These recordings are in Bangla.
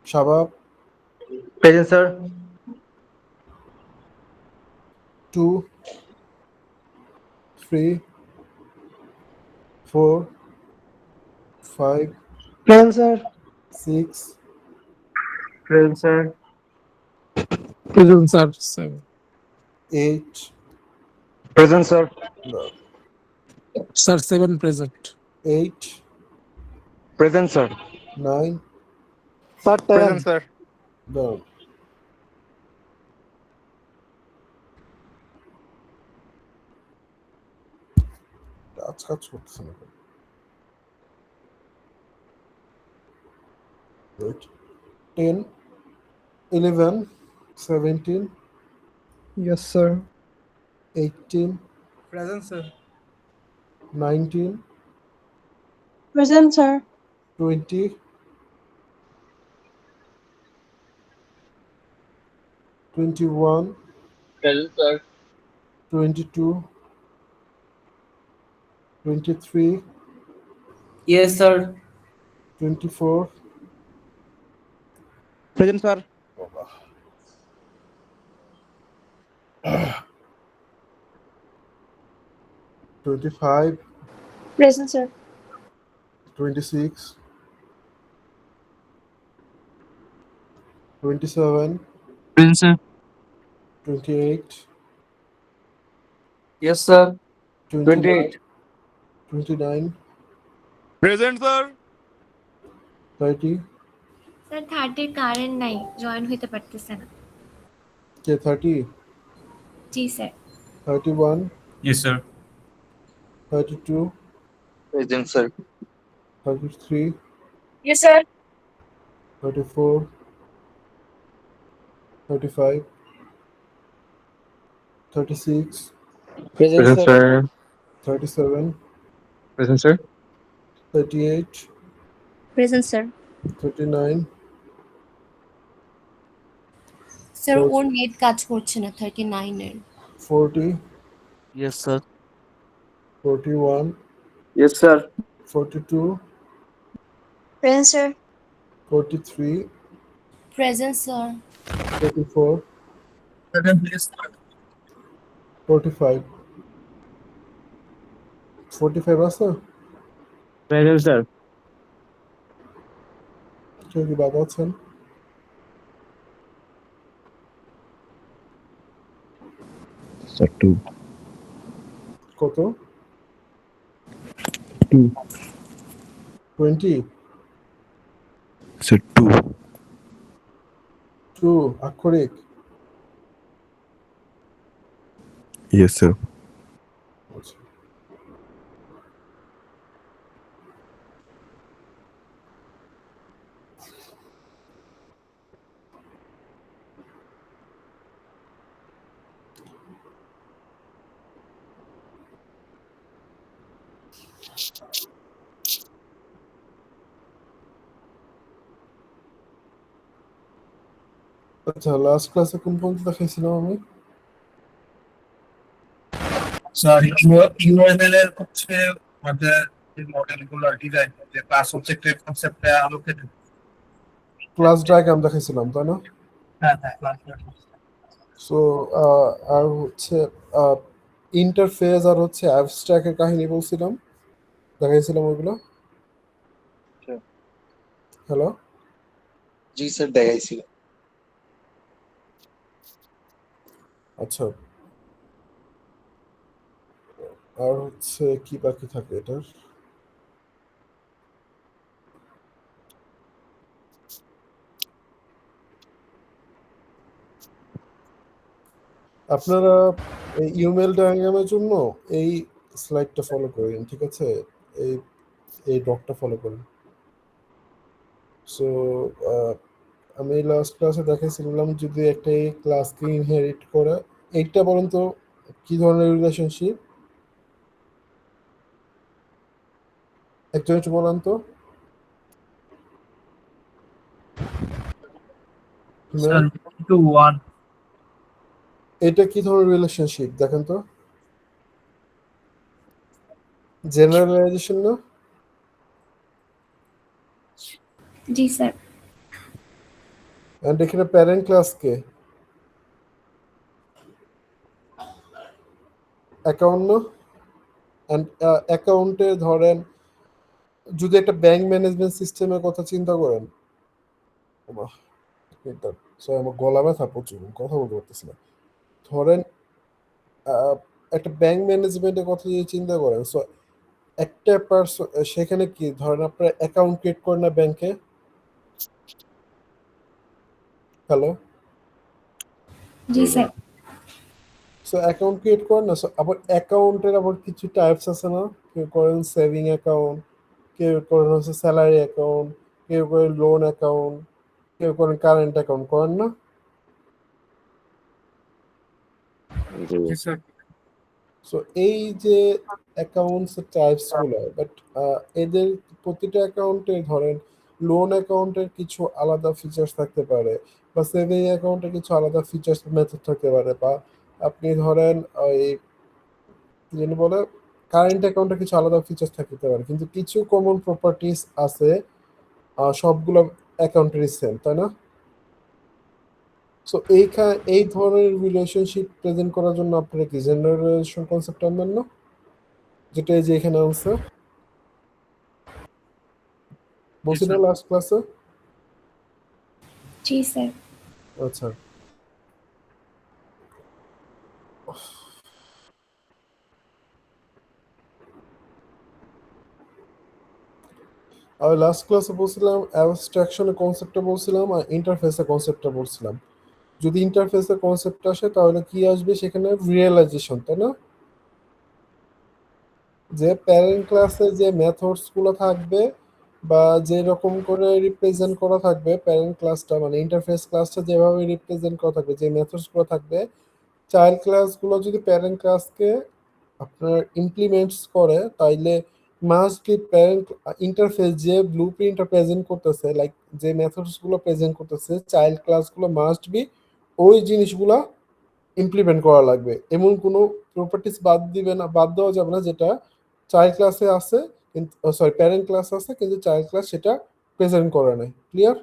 Shabab. Present, sir. 2, 3, 4, 5, Present, sir. 6, Present, sir. Present, sir. 7. 8, Present, sir. no, Sir, 7 present. 8, Present, sir. 9, Sir, Present, 10. sir. no. কাজ করতেছে না কেন? Wait. 10, 11, 17, Yes, sir. 18, Present, sir. 19, Present, sir. 20, 21, Present, sir. 22, 23, Yes, sir. 24, Present, sir. 25, Present, sir. 26, 27, Present, sir. 28, Yes, sir. 29, 28. 29, Present, sir. 30, sir 30 current নাই, জয়েন হইতে পারতেছে না। 30, জি sir. 31, Yes, sir. 32, Present, sir. 33, Yes, sir. 34, 35, 36, Present, sir. 37, Present, sir. 38, Present, sir. 39, sir Four- ওর নেট কাজ করছে না 39 এর। 40, Yes, sir. 41, Yes, sir. 42, Present, sir. 43, present sir. 44, Present, please. 45, 45 আছে? Present, sir. কেউ কি বাদ আছেন? Sir, 2. কত? 2. 20, Sir, 2. 2 আক্ষরিক। Yes, sir. আচ্ছা। আচ্ছা, লাস্ট ক্লাসে কোন পর্যন্ত দেখাইছিলাম আমি? স্যার ইউএমএল এর হচ্ছে আমাদের যে মডেলগুলো ডিজাইন যে ক্লাস অবজেক্টের কনসেপ্টে আলোকে ক্লাস ডায়াগ্রাম দেখাইছিলাম, তাই না? হ্যাঁ হ্যাঁ ক্লাস সো আর হচ্ছে ইন্টারফেস আর হচ্ছে অ্যাবস্ট্রাক্টের কাহিনী বলছিলাম, দেখাইছিলাম ওইগুলো। হ্যালো, জি স্যার দেখাইছিল। আচ্ছা। আর হচ্ছে কি বাকি থাকে এটার? আপনারা এই ইউমেল ডায়াগ্রামের জন্য এই স্লাইডটা ফলো করেন, ঠিক আছে? এই এই ডকটা ফলো করেন। সো আমি লাস্ট ক্লাসে দেখাইছিলাম যদি একটা ক্লাসকে ইনহেরিট করে, এইটা বলেন তো কি ধরনের রিলেশনশিপ? একজন একটু বলেন তো। স্যার 1 এটা কি ধরনের রিলেশনশিপ দেখেন তো? জেনারেলাইজেশন না? জি স্যার। এন্ড এখানে প্যারেন্ট ক্লাস কে? অ্যাকাউন্ট না? এন্ড অ্যাকাউন্টে ধরেন যদি একটা ব্যাংক ম্যানেজমেন্ট সিস্টেমের কথা চিন্তা করেন, আমার গলা ব্যথা প্রচুর, কথা বলতে পারতেছি না। ধরেন একটা ব্যাংক ম্যানেজমেন্টের কথা যদি চিন্তা করেন, সো একটা পার্সন সেখানে কি ধরেন আপনার অ্যাকাউন্ট ক্রিয়েট করেন না ব্যাংকে? হ্যালো, জি স্যার। সো অ্যাকাউন্ট ক্রিয়েট করেন না, সো আবার অ্যাকাউন্টের আবার কিছু টাইপস আছে না? কেউ করেন সেভিং অ্যাকাউন্ট, কেউ করেন হচ্ছে স্যালারি অ্যাকাউন্ট, কেউ করেন লোন অ্যাকাউন্ট, কেউ করেন কারেন্ট অ্যাকাউন্ট, করেন না? জি স্যার। সো এই যে অ্যাকাউন্টস টাইপস গুলো, বাট এদের প্রতিটা অ্যাকাউন্টে ধরেন লোন অ্যাকাউন্টের কিছু আলাদা ফিচার্স থাকতে পারে, বা সেভিং অ্যাকাউন্টের কিছু আলাদা ফিচার্স মেথড থাকতে পারে, বা আপনি ধরেন ওই কি যেন বলে কারেন্ট অ্যাকাউন্টে কিছু আলাদা ফিচার্স থাকতে পারে, কিন্তু কিছু কমন প্রপার্টিস আছে সবগুলো অ্যাকাউন্টেরই সেম, তাই না? সো এই ধরনের রিলেশনশিপ প্রেজেন্ট করার জন্য আপনারা কি জেনারেল রিলেশন কনসেপ্ট আনবেন না, যেটা এই যে এখানে আনছে, বলছি না লাস্ট ক্লাসে? জি স্যার। আচ্ছা, আমি লাস্ট ক্লাসে বলছিলাম অ্যাবস্ট্রাকশনের কনসেপ্টটা বলছিলাম আর ইন্টারফেসের কনসেপ্টটা বলছিলাম। যদি ইন্টারফেসের কনসেপ্ট আসে তাহলে কি আসবে সেখানে? রিয়েলাইজেশন, তাই না? যে প্যারেন্ট ক্লাসে যে মেথডস গুলো থাকবে বা যে রকম করে রিপ্রেজেন্ট করা থাকবে প্যারেন্ট ক্লাসটা, মানে ইন্টারফেস ক্লাসটা যেভাবে রিপ্রেজেন্ট করা থাকবে, যে মেথডস গুলো থাকবে, চাইল্ড ক্লাসগুলো যদি প্যারেন্ট ক্লাসকে আপনার ইমপ্লিমেন্টস করে তাইলে মাস্ট বি প্যারেন্ট ইন্টারফেস যে ব্লু প্রিন্টটা প্রেজেন্ট করতেছে, লাইক যে মেথডস গুলো প্রেজেন্ট করতেছে, চাইল্ড ক্লাসগুলো মাস্ট বি ওই জিনিসগুলো ইমপ্লিমেন্ট করা লাগবে। এমন কোনো প্রপার্টিস বাদ দেওয়া যাবে না যেটা চাইল্ড ক্লাসে আছে কিন্তু সরি প্যারেন্ট ক্লাস আছে কিন্তু চাইল্ড ক্লাস সেটা প্রেজেন্ট করে নাই। ক্লিয়ার?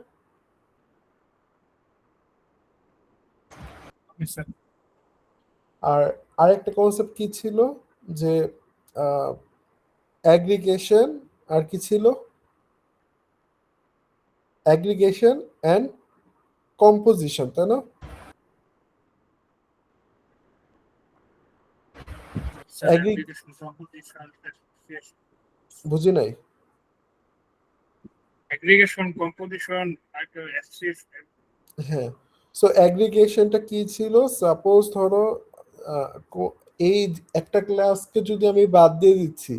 আর আরেকটা কনসেপ্ট কি ছিল যে অ্যাগ্রিগেশন, আর কি ছিল? অ্যাগ্রিগেশন অ্যান্ড কম্পোজিশন, তাই না? বুঝি নাই। অ্যাগ্রিগেশন, কম্পোজিশন, হ্যাঁ, সো অ্যাগ্রিগেশনটা কি ছিল? সাপোজ ধরো এই একটা ক্লাসকে যদি আমি বাদ দিয়ে দিচ্ছি,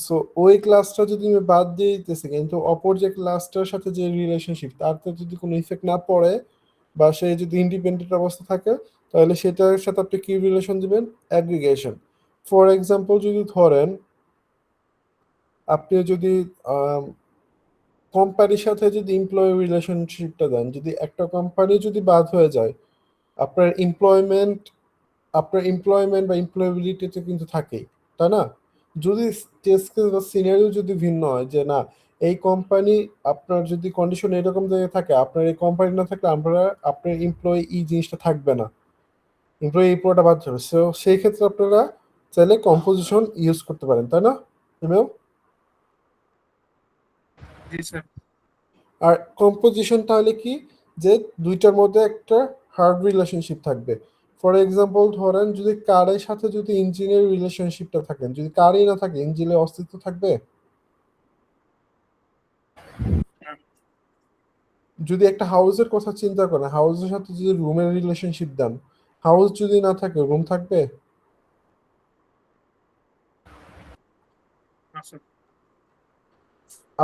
সো ওই ক্লাসটা যদি আমি বাদ দিয়ে দিতেছি কিন্তু অপর যে ক্লাসটার সাথে যে রিলেশনশিপ তারতে যদি কোনো ইফেক্ট না পড়ে বা সে যদি ইন্ডিপেন্ডেন্ট অবস্থা থাকে তাহলে সেটার সাথে আপনি কি রিলেশন দিবেন? অ্যাগ্রিগেশন। ফর এক্সাম্পল যদি ধরেন আপনি যদি কোম্পানির সাথে যদি এমপ্লয়ি রিলেশনশিপটা দেন, যদি একটা কোম্পানি যদি বাদ হয়ে যায় আপনার এমপ্লয়মেন্ট বা এমপ্লয়াবিলিটিতে কিন্তু থাকেই, তাই না? যদি টেস্ট কেস বা সিনারিও যদি ভিন্ন হয় যে না এই কোম্পানি আপনার যদি কন্ডিশন এরকম জায়গায় থাকে, আপনার এই কোম্পানি না থাকলে আমরা আপনার এমপ্লয়ি এই জিনিসটা থাকবে না, এমপ্লয়ি এই পুরোটা বাদ যাবে, সো সেই ক্ষেত্রে আপনারা চাইলে কম্পোজিশন ইউজ করতে পারেন, তাই না? আর কম্পোজিশন তাহলে কি? যে দুইটার মধ্যে একটা হার্ড রিলেশনশিপ থাকবে। ফর এক্সাম্পল ধরেন যদি কারের সাথে যদি ইঞ্জিনের রিলেশনশিপটা থাকেন, যদি কারই না থাকে ইঞ্জিনের অস্তিত্ব থাকবে? যদি একটা হাউসের কথা চিন্তা করেন, হাউসের সাথে যদি রুমের রিলেশনশিপ দেন, হাউস যদি না থাকে রুম থাকবে?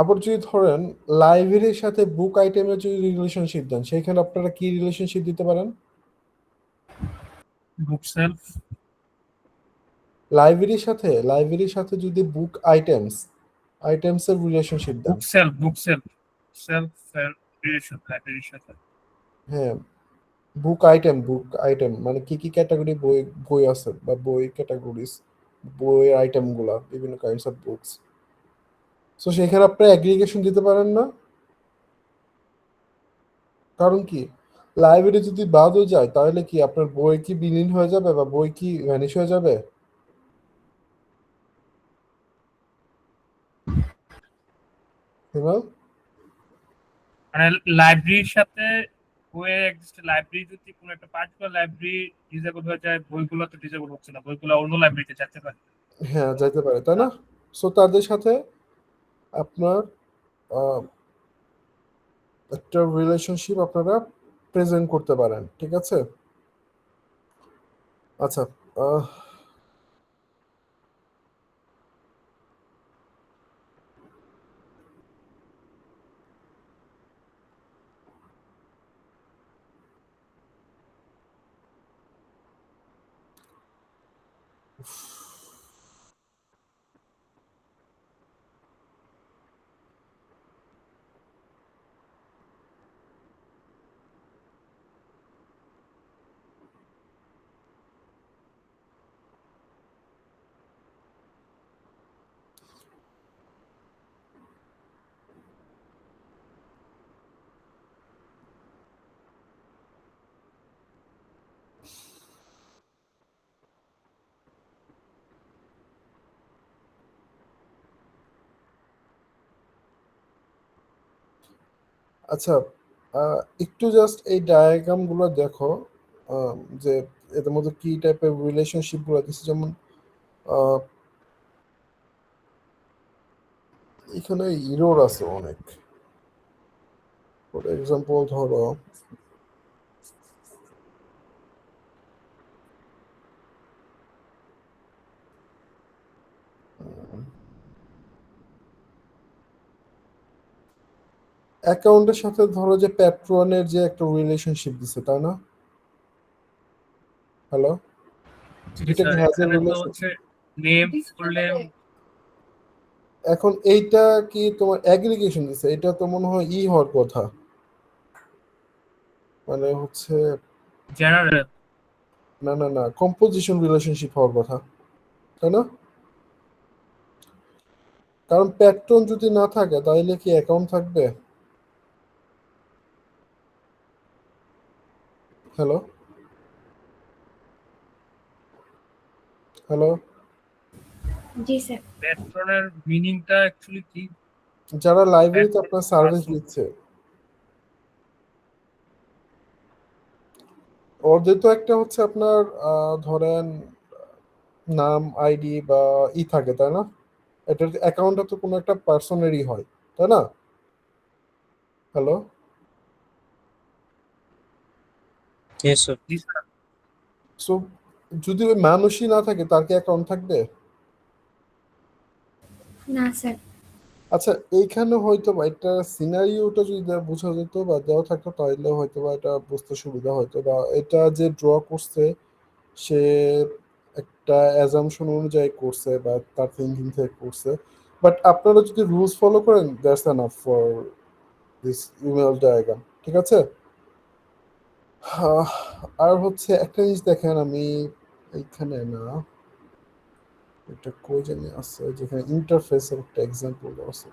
আবার যদি ধরেন লাইব্রেরির সাথে বুক আইটেমের যদি রিলেশনশিপ দেন, সেখানে আপনারা কি রিলেশনশিপ দিতে পারেন? বুক সেলফ। লাইব্রেরির সাথে যদি বুক আইটেমস এর রিলেশনশিপ দেন, বুক সেলফ রিলেশন লাইব্রেরির সাথে। হ্যাঁ, বুক আইটেম মানে কি কি ক্যাটাগরি বই আছে বা বই ক্যাটাগরিজ, বইয়ের আইটেম গুলা, বিভিন্ন কাইন্ডস অফ বুকস, সো সেখানে আপনি অ্যাগ্রিগেশন দিতে পারেন না? কারণ কি লাইব্রেরি যদি বাদও যায় তাহলে কি আপনার বই কি বিলীন হয়ে যাবে বা বই কি ভ্যানিশ হয়ে যাবে? হিমাল? মানে লাইব্রেরির সাথে বইয়ে এক্সিস্ট লাইব্রেরি যদি কোনো একটা পার্টিকুলার লাইব্রেরি ডিসেবল হয়ে যায়, বইগুলো তো ডিসেবল হচ্ছে না, বইগুলো অন্য লাইব্রেরিতে যেতে পারে। হ্যাঁ, যাইতে পারে, তাই না? সো তাদের সাথে আপনার আহ, একটা রিলেশনশিপ আপনারা প্রেজেন্ট করতে পারেন, ঠিক আছে? আচ্ছা, আচ্ছা, একটু জাস্ট এই ডায়াগ্রাম গুলো দেখো, যে এদের মধ্যে কি টাইপের রিলেশনশিপ গুলো দিচ্ছে। যেমন আহ, এখানে ইরোর আছে অনেক। ফর এক্সাম্পল ধরো অ্যাকাউন্টের সাথে ধরো যে প্যাট্রনের যে একটা রিলেশনশিপ দিছে, তাই না? হ্যালো, এটা কি হ্যাজ এ এখানে তো রিলেশন? হচ্ছে নেম, ফুল নেম। এখন এইটা কি তোমার অ্যাগ্রিগেশন দিছে? এটা তো মনে হয় হওয়ার কথা, মানে হচ্ছে জেনারেল। না না না, কম্পোজিশন রিলেশনশিপ হওয়ার কথা, তাই না? কারণ প্যাট্রন যদি না থাকে তাহলে কি অ্যাকাউন্ট থাকবে? হ্যালো হ্যালো, জি স্যার। প্যাট্রনের মিনিংটা অ্যাকচুয়ালি কি? যারা লাইব্রেরিতে Patron আপনার সার্ভিস person। দিচ্ছে ওদের তো একটা হচ্ছে আপনার ধরেন নাম, আইডি বা থাকে, তাই না? এটার অ্যাকাউন্টটা তো কোনো একটা পার্সনেরই হয়, তাই না? হ্যালো, জি স্যার। সো যদি ওই মানুষই না থাকে তার কি অ্যাকাউন্ট থাকবে? না স্যার। আচ্ছা, এইখানে হয়তো বা এটা সিনারিওটা যদি বোঝা যেত বা দেওয়া থাকতো তাহলে হয়তো বা এটা বুঝতে সুবিধা হতো, বা এটা যে ড্র করছে সে একটা অ্যাজাম্পশন অনুযায়ী করছে বা তার থিঙ্কিং থেকে করছে। বাট আপনারা যদি রুলস ফলো করেন that's enough for this email diagram, ঠিক আছে? আর হচ্ছে একটা জিনিস দেখেন, আমি এইখানে না, এটা কই জানি আছে যেখানে ইন্টারফেসের একটা এক্সাম্পল আছে।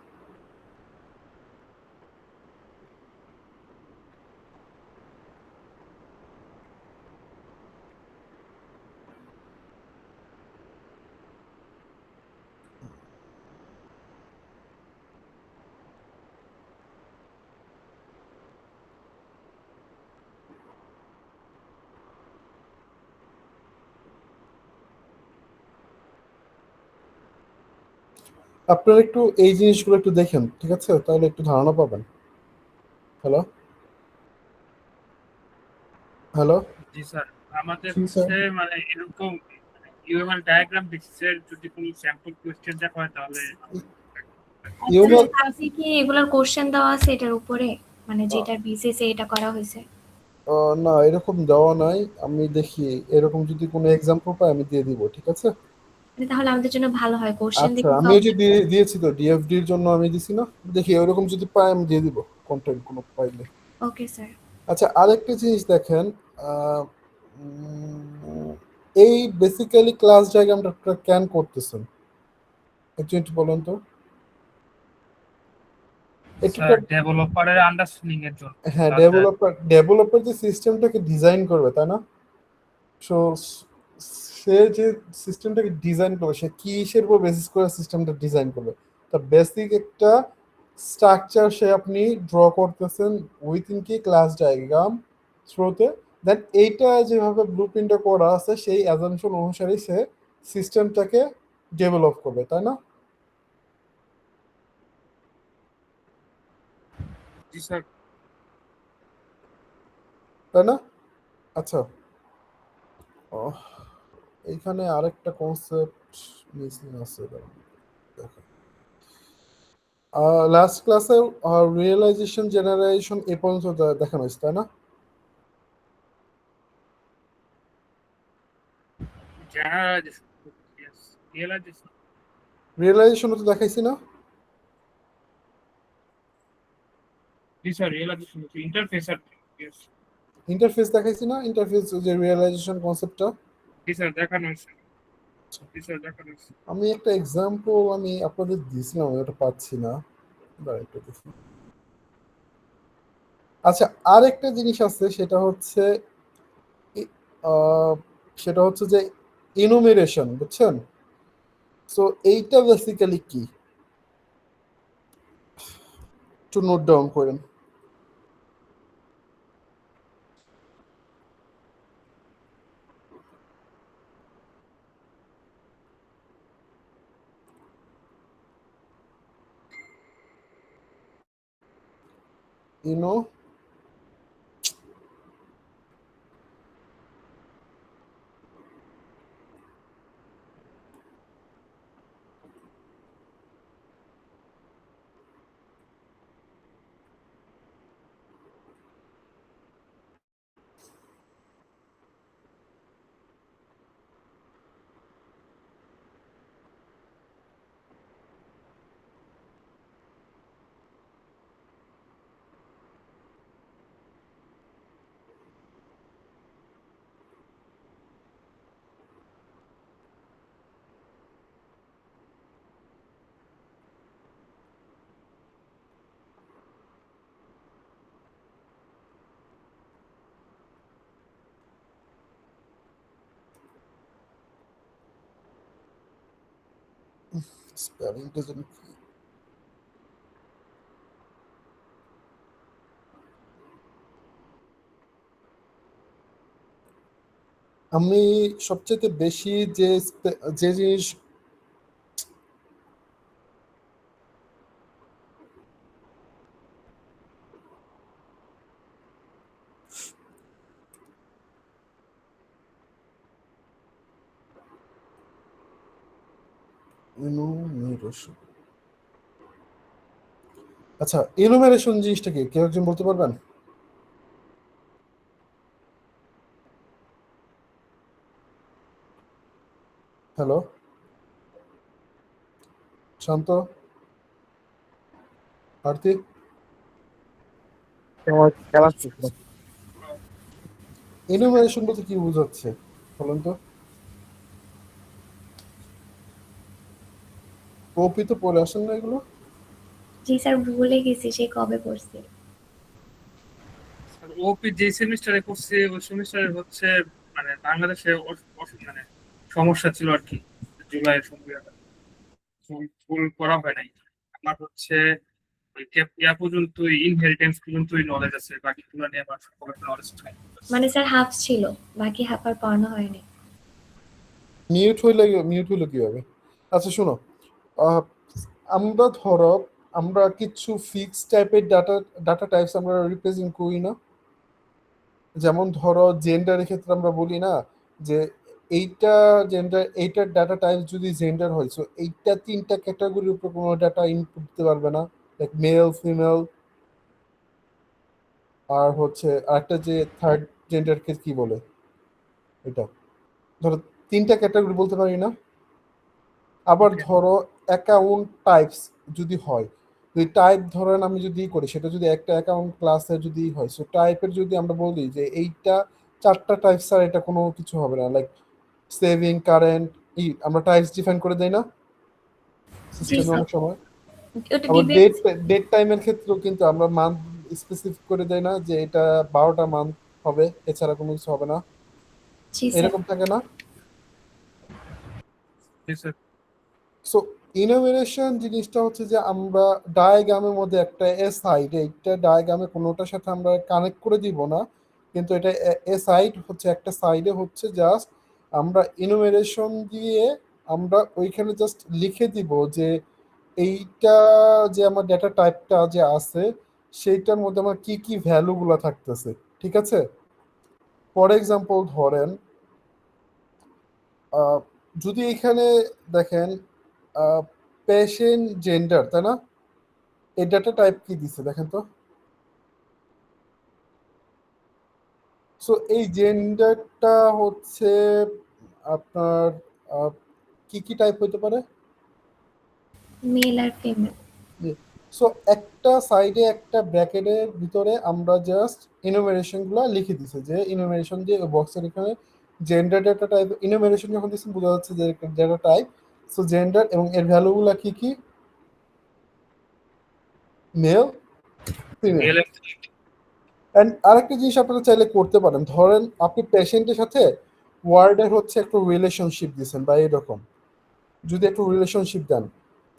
আপনারা একটু এই জিনিসগুলো একটু দেখেন, ঠিক আছে? তাহলে একটু ধারণা পাবেন। হ্যালো হ্যালো, জি স্যার। আমাদের জি স্যার। হচ্ছে মানে এরকম ইউএমএল ডায়াগ্রাম বেসিসের যদি কোনো স্যাম্পল কোশ্চেন দেওয়া হয় তাহলে ইউমেল ক্লাসে কি এগুলার কোশ্চেন দেওয়া আছে এটার উপরে, মানে যেটার বেসিসে এটা করা হয়েছে? না, এরকম দেওয়া নাই। আমি দেখি এরকম যদি কোনো এক্সাম্পল পাই আমি দিয়ে দিব, ঠিক আছে? মানে তাহলে আমাদের জন্য ভালো হয়, কোশ্চেন আচ্ছা, দেখে আমি ওই যে দিয়েছি তো ডিএফডির জন্য আমি দিছি না, দেখি ওরকম যদি পাই আমি দিয়ে দিব কন্টেন্ট কোনো পাইলে। Okay sir. আচ্ছা, আরেকটা জিনিস দেখেন, আহ, এই বেসিক্যালি ক্লাস ডায়াগ্রামটা আপনারা কেন করতেছেন একটু একটু বলেন তো। একটু স্যার ডেভেলপারের আন্ডারস্ট্যান্ডিং এর জন্য হ্যাঁ, যাতে ডেভেলপার যে সিস্টেমটাকে ডিজাইন করবে, তাই না? সো সে যে সিস্টেমটাকে ডিজাইন করবে, সে কিসের উপর বেসিস করে সিস্টেমটা ডিজাইন করবে, তার বেসিক একটা স্ট্রাকচার সে আপনি ড্র করতেছেন উইথিন কি ক্লাস ডায়াগ্রাম থ্রুতে, দেন এইটা যেভাবে ব্লুপ্রিন্টে করা আছে সেই অ্যাজাম্পশন অনুসারেই সে সিস্টেমটাকে ডেভেলপ করবে, তাই না? জি স্যার। তাই না? আচ্ছা, এইখানে আরেকটা কনসেপ্ট মিসিং আছে, দেখো। লাস্ট ক্লাসে রিয়েলাইজেশন জেনারেশন এ পর্যন্ত দেখানো হয়েছে, তাই না? Generalisation, yes, realisation. রিয়েলাইজেশনও তো দেখাইছি না? জি স্যার, রিয়েলাইজেশন ইন্টারফেস আর ইয়েস। ইন্টারফেস দেখাইছি না? ইন্টারফেস যে রিয়েলাইজেশন কনসেপ্টটা জি স্যার, দেখানো হয়েছে। জি স্যার, দেখানো হয়েছে। আমি একটা এক্সাম্পল আমি আপনাদের দিয়েছিলাম, আমি ওটা পাচ্ছি না। দাঁড়া একটু দেখি। আচ্ছা, আর একটা জিনিস আছে, সেটা হচ্ছে আহ, সেটা হচ্ছে যে ইনুমেরেশন, বুঝছেন? সো এইটা বেসিক্যালি কি, একটু নোট ডাউন করেন। ইনো স্পেলিংটা যেন কি? আমি সবচেয়ে বেশি যে জিনিস ইনুমেরেশন, আচ্ছা ইনুমেরেশন জিনিসটা কি কেউ একজন বলতে পারবেন? হ্যালো, শান্ত, আরতি, ইনুমেরেশন বলতে কি বোঝাচ্ছে বলেন তো? কপি তো পড়ে আসেন না এগুলো? জি স্যার, ভুলে গেছি সে কবে পড়ছি। ওপি যে সেমিস্টারে করছে ওই সেমিস্টারে হচ্ছে মানে বাংলাদেশে মানে সমস্যা ছিল আর কি, জুলাইয়ের সময় ফুল করা হয় নাই। আমার হচ্ছে ওই ইয়া পর্যন্ত ইনহেরিটেন্স পর্যন্তই নলেজ আছে, বাকিগুলো নিয়ে আমার খুব একটা নলেজ নাই। মানে স্যার হাফ ছিল, বাকি হাফ আর পড়ানো হয়নি। মিউট হইলে কি হবে? আচ্ছা শোনো, আহ, আমরা ধরো আমরা কিছু ফিক্স টাইপের ডাটা টাইপস আমরা রিপ্রেজেন্ট করি না, যেমন ধরো জেন্ডারের ক্ষেত্রে আমরা বলি না যে এইটা জেন্ডার, এইটার ডাটা টাইপ যদি জেন্ডার হয়, সো এইটা তিনটা ক্যাটাগরির উপর কোনো ডাটা ইনপুট দিতে পারবে না, লাইক মেল ফিমেল, আর হচ্ছে আরেকটা যে থার্ড জেন্ডারকে কি বলে, এটা ধরো তিনটা ক্যাটাগরি বলতে পারি না। আবার ধরো অ্যাকাউন্ট টাইপস যদি হয়, যদি টাইপ ধরেন আমি যদি করি, সেটা যদি একটা অ্যাকাউন্ট ক্লাসে যদি হয়, সো টাইপের যদি আমরা বলি যে এইটা চারটা টাইপস আর এটা কোনো কিছু হবে না, লাইক সেভিং, কারেন্ট, আমরা টাইপস ডিফাইন করে দেই না জি সিস্টেমে স্যার। অনেক সময়? ওটা আবার দিবে। ডেট টাইমের ক্ষেত্রেও কিন্তু আমরা মান্থ স্পেসিফিক করে দেই না যে এটা 12টা মান্থ হবে, এছাড়া কোনো কিছু হবে না, জি স্যার। এরকম থাকে না? জি স্যার। সো ইনোভেশন জিনিসটা হচ্ছে যে আমরা ডায়াগ্রামের মধ্যে একটা সাইড, এইটা ডায়াগ্রামে কোনোটার সাথে আমরা কানেক্ট করে দিব না, কিন্তু এটা সাইড হচ্ছে একটা সাইডে হচ্ছে জাস্ট আমরা ইনোভেশন দিয়ে আমরা ওইখানে জাস্ট লিখে দিব যে এইটা যে আমার ডেটা টাইপটা যে আছে সেইটার মধ্যে আমার কি কি ভ্যালুগুলো থাকতেছে, ঠিক আছে? ফর এক্সাম্পল ধরেন যদি এখানে দেখেন পেশেন্ট জেন্ডার, তাই না? এই ডেটা টাইপ কি দিছে দেখেন তো। সো এই জেন্ডারটা হচ্ছে আপনার কি কি টাইপ হতে পারে? মেল আর ফিমেল। সো একটা সাইডে একটা ব্র্যাকেটের ভিতরে আমরা জাস্ট ইনোমিনেশন গুলো লিখে দিছি যে ইনোমিনেশন দিয়ে বক্সের এখানে জেন্ডার ডেটা টাইপ ইনোমিনেশন যখন দিচ্ছেন বোঝা যাচ্ছে যে ডেটা টাইপ। সো জেন্ডার এবং এর ভ্যালুগুলো কি কি? Mail, female. এন্ড আরেকটা জিনিস আপনারা চাইলে করতে পারেন, ধরেন আপনি পেশেন্টের সাথে ওয়ার্ডের হচ্ছে একটা রিলেশনশিপ দিচ্ছেন বা এরকম যদি একটা রিলেশনশিপ দেন,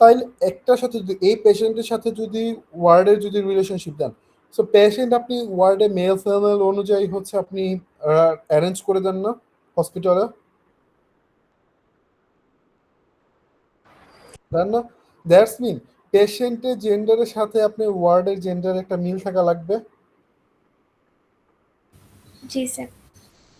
তাইলে একটার সাথে যদি এই পেশেন্টের সাথে যদি ওয়ার্ডের যদি রিলেশনশিপ দেন, সো পেশেন্ট আপনি ওয়ার্ডে মেল ফিমেল অনুযায়ী হচ্ছে আপনি অ্যারেঞ্জ করে দেন না হসপিটালে, দেন না? দ্যাটস মিন পেশেন্টের জেন্ডারের সাথে আপনি ওয়ার্ডের জেন্ডার একটা মিল থাকা লাগবে। জি স্যার।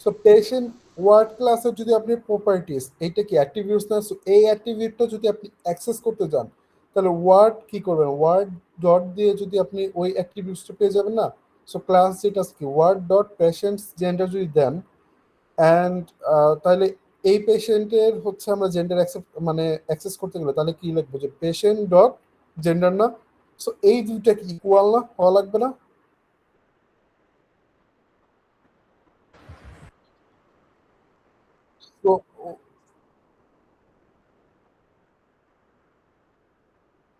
সো পেশেন্ট ওয়ার্ড ক্লাসের যদি আপনি প্রপার্টিস এইটা কি অ্যাট্রিবিউটস না, সো এই অ্যাট্রিবিউটটা যদি আপনি অ্যাক্সেস করতে যান তাহলে ওয়ার্ড কি করবেন, ওয়ার্ড ডট দিয়ে যদি আপনি ওই অ্যাট্রিবিউটসটা পেয়ে যাবেন না। সো ক্লাস যেটা কি ওয়ার্ড ডট পেশেন্টস জেন্ডার যদি দেন অ্যান্ড তাহলে এই পেশেন্টের হচ্ছে আমরা জেন্ডার মানে অ্যাক্সেস করতে গেলে তাহলে কি লিখবো যে পেশেন্ট ডট জেন্ডার না। সো এই দুইটা কি ইকুয়াল না, হওয়া লাগবে না? তো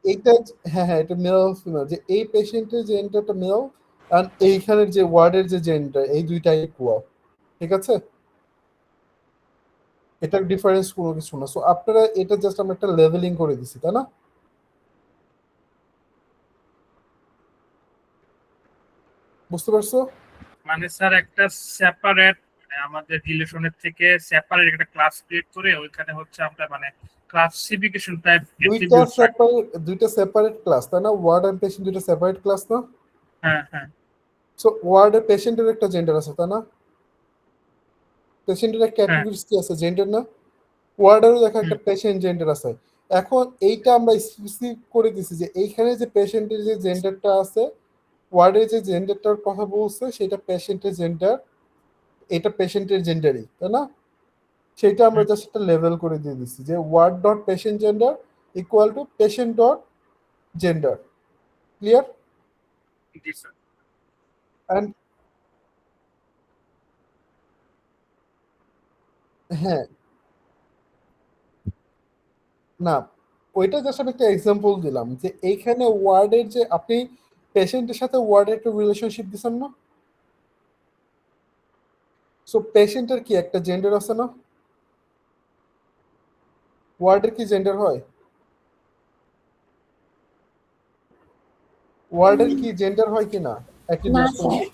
এইটা হ্যাঁ হ্যাঁ এটা মেল ফিমেল, যে এই পেশেন্টের জেন্ডারটা মেল আর এইখানের যে ওয়ার্ডের যে জেন্ডার এই দুইটাই ইকুয়াল, ঠিক আছে? এটার ডিফারেন্স কোনো কিছু না। সো আপনারা এটা জাস্ট আমরা একটা লেভেলিং করে দিছি, তাই না? বুঝতে পারছো? মানে স্যার একটা সেপারেট আমাদের রিলেশনের থেকে সেপারেট একটা ক্লাস ক্রিয়েট করে ওইখানে হচ্ছে আমরা মানে ক্লাসিফিকেশন টাইপ দুইটা সেপারেট ক্লাস, তাই না? ওয়ার্ড এন্ড পেশেন্ট দুইটা সেপারেট ক্লাস না? হ্যাঁ হ্যাঁ। সো ওয়ার্ড এর পেশেন্টের একটা জেন্ডার আছে, তাই না? পেশেন্টের একটা হ্যাঁ। অ্যাট্রিবিউটস কি আছে, জেন্ডার না? ওয়ার্ডেরও দেখা একটা পেশেন্ট জেন্ডার আছে। এখন এইটা আমরা স্পেসিফিক করে দিছি যে এইখানে যে পেশেন্টের যে জেন্ডারটা আছে, ওয়ার্ডে যে জেন্ডারটার কথা বলছে সেটা পেশেন্টের জেন্ডার, এটা পেশেন্টের জেন্ডারই, তাই না? সেটা আমরা জাস্ট একটা লেভেল করে দিয়ে দিচ্ছি যে word dot patient gender equal to patient dot gender. Clear? জি স্যার। অ্যান্ড হ্যাঁ না, ওইটা জাস্ট আমি একটা এক্সাম্পল দিলাম যে এইখানে ওয়ার্ডের যে আপনি পেশেন্টের সাথে ওয়ার্ডের একটা রিলেশনশিপ দিচ্ছেন না, সো পেশেন্টের কি একটা জেন্ডার আছে না? ওয়ার্ডের কি জেন্ডার হয়? ওয়ার্ডের কি জেন্ডার হয় কি না? না স্যার।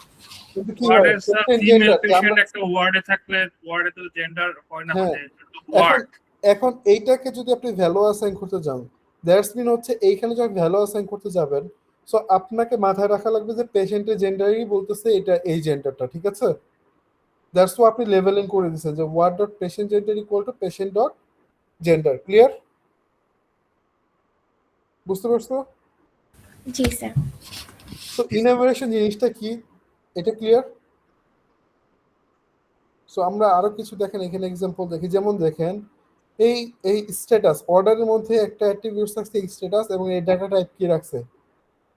কিন্তু কি হয় ওয়ার্ডের sir patient female gender patient একটা ওয়ার্ডে থাকলে ওয়ার্ডে তো জেন্ডার হয় না, হ্যাঁ। মানে ওয়ার্ড। এখন এইটাকে যদি আপনি ভ্যালু অ্যাসাইন করতে যান, দ্যাটস মিন হচ্ছে এইখানে যখন ভ্যালু অ্যাসাইন করতে যাবেন, সো আপনাকে মাথায় রাখা লাগবে যে পেশেন্টের জেন্ডারই বলতেছে এটা এই জেন্ডারটা, ঠিক আছে? দ্যাটস ওয়াই আপনি লেভেলিং করে দিচ্ছেন যে word dot patient gender equal to patient dot gender. Clear? বুঝতে পারছো? জি স্যার। তো ইনোভেশন জিনিসটা কি এটা ক্লিয়ার? সো আমরা আরো কিছু দেখেন এখানে এক্সাম্পল দেখি, যেমন দেখেন এই এই স্ট্যাটাস অর্ডারের মধ্যে একটা অ্যাট্রিবিউটস থাকছে স্ট্যাটাস এবং এই ডাটা টাইপ কি রাখছে,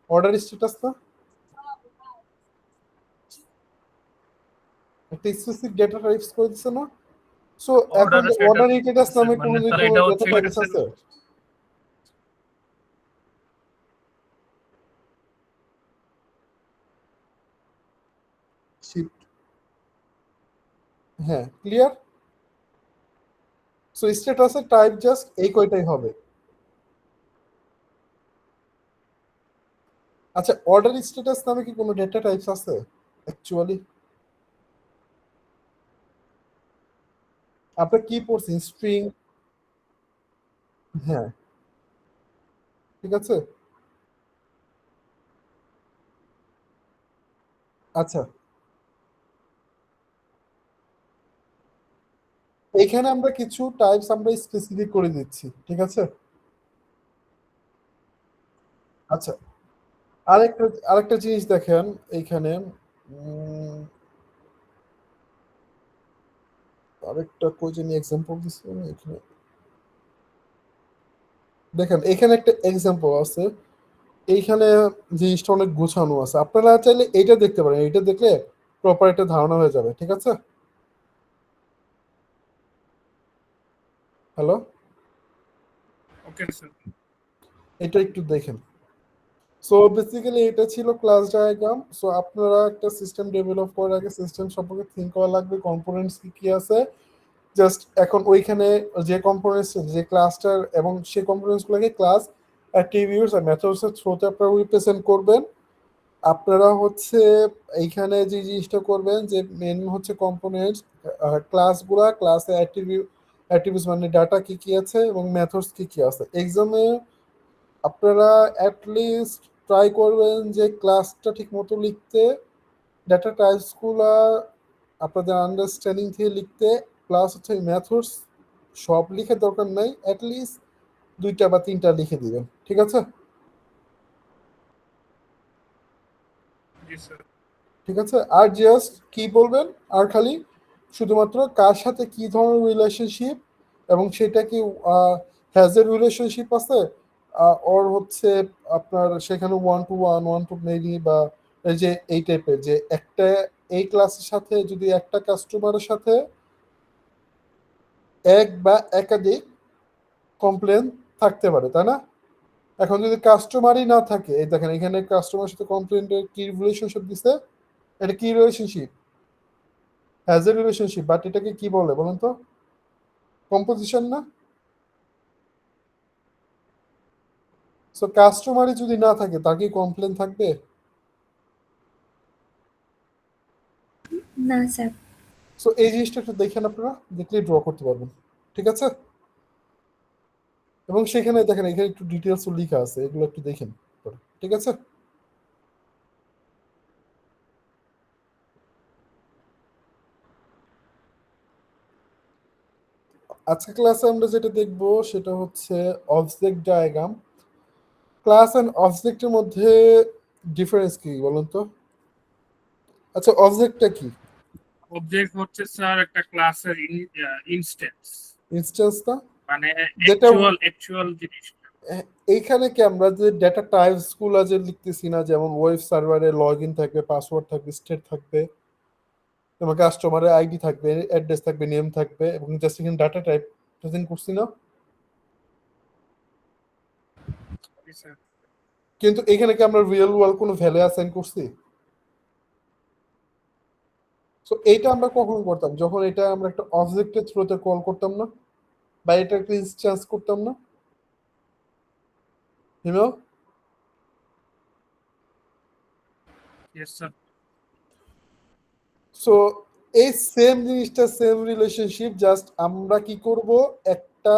অর্ডার স্ট্যাটাস না একটা স্পেসিফিক ডেটা টাইপস করে দিছে না? সো এখন অর্ডার স্ট্যাটাস নামে কোনো মানে ডেটা তাহলে এটা হচ্ছে টাইপস আছে? হ্যাঁ, ক্লিয়ার? সো স্ট্যাটাসের টাইপ জাস্ট এই কয়টাই হবে। আচ্ছা, অর্ডার স্ট্যাটাস নামে কি কোনো ডেটা টাইপস আছে অ্যাকচুয়ালি? আপনার কি পড়ছেন? স্ট্রিং? হ্যাঁ, ঠিক আছে। আচ্ছা, এখানে আমরা কিছু টাইপস আমরা স্পেসিফিক করে দিচ্ছি, ঠিক আছে। আচ্ছা, আরেকটা আরেকটা জিনিস দেখেন এইখানে, উম, আরেকটা কই জানি এক্সাম্পল দিচ্ছি আমি এখানে। দেখেন এখানে একটা এক্সাম্পল আছে, এইখানে জিনিসটা অনেক গোছানো আছে। আপনারা চাইলে এইটা দেখতে পারেন, এইটা দেখলে প্রপার একটা ধারণা হয়ে যাবে, ঠিক আছে। Hello, okay sir. এটা একটু দেখেন। সো বেসিক্যালি এটা ছিল ক্লাস ডায়াগ্রাম। সো আপনারা একটা সিস্টেম ডেভেলপ করার আগে সিস্টেম সম্পর্কে থিঙ্ক করা লাগবে, কম্পোনেন্টস কি কি আছে। জাস্ট এখন ওইখানে যে কম্পোনেন্টস, যে ক্লাসটার এবং সেই কম্পোনেন্টসগুলোকে ক্লাস অ্যাট্রিবিউটস আর মেথডসের থ্রুতে আপনারা রিপ্রেজেন্ট করবেন। আপনারা হচ্ছে এইখানে যে জিনিসটা করবেন যে মেন হচ্ছে কম্পোনেন্টস, ক্লাসগুলা, ক্লাসে অ্যাট্রিবিউটস মানে ডাটা কি কি আছে এবং মেথডস কি কি আছে। এক্সামে আপনারা অ্যাটলিস্ট ট্রাই করবেন যে ক্লাসটা ঠিক মতো লিখতে, ডাটা টাইপসগুলা আপনাদের আন্ডারস্ট্যান্ডিং থেকে লিখতে, প্লাস হচ্ছে মেথডস সব লিখে দরকার নাই, অ্যাটলিস্ট 2টা বা 3টা লিখে দিবেন, ঠিক আছে। জি স্যার। ঠিক আছে, আর জাস্ট কি বলবেন, আর খালি শুধুমাত্র কার সাথে কি ধরনের রিলেশনশিপ এবং সেটা কি হ্যাজ এ রিলেশনশিপ আছে, ওর হচ্ছে আপনার সেখানে 1 to 1, 1 to many, বা এই যে এই টাইপের যে একটা এই ক্লাসের সাথে যদি একটা কাস্টমারের সাথে এক বা একাধিক কমপ্লেন থাকতে পারে, তাই না। এখন যদি কাস্টমারই না থাকে, এই দেখেন এখানে কাস্টমারের সাথে কমপ্লেন্টের কি রিলেশনশিপ দিছে, এটা কি relationship, has a relationship, but এটাকে কি বলে বলেন তো, কম্পোজিশন না। সো কাস্টমারই যদি না থাকে তার কি কমপ্লেন থাকবে? না স্যার। সো এই জিনিসটা একটু দেখেন, আপনারা দেখলে ড্র করতে পারবেন, ঠিক আছে। এবং সেখানে দেখেন এখানে একটু ডিটেলস লেখা আছে, এগুলো একটু দেখেন, ঠিক আছে। আজকে ক্লাসে আমরা যেটা দেখব সেটা হচ্ছে অবজেক্ট ডায়াগ্রাম। ক্লাস এন্ড অবজেক্টের মধ্যে ডিফারেন্স কি বলুন তো। আচ্ছা, অবজেক্টটা কি? অবজেক্ট হচ্ছে স্যার একটা ক্লাসের ইনস্ট্যান্স, ইনস্ট্যান্স না, মানে যেটা অ্যাকচুয়াল জিনিস। এইখানে কি আমরা যে ডেটা টাইপস গুলা যে লিখতেছি না, যেমন ওয়েব সার্ভারে লগ ইন থাকবে, পাসওয়ার্ড থাকবে, স্টেট থাকবে, তোমার কাস্টমারের আইডি থাকবে, অ্যাড্রেস থাকবে, নেম থাকবে, এবং জাস্ট এখানে ডাটা টাইপ প্রেজেন্ট করছি না। জি স্যার। কিন্তু এখানে কি আমরা রিয়েল ওয়ার্ল্ড কোনো ভ্যালু অ্যাসাইন করছি? সো এইটা আমরা কখন করতাম, যখন এটা আমরা একটা অবজেক্টের থ্রুতে কল করতাম না, বা এটা একটা ইনস্ট্যান্স করতাম না, ইউনো। Yes sir. সো এই সেম জিনিসটা, সেম রিলেশনশিপ, জাস্ট আমরা কি করব, একটা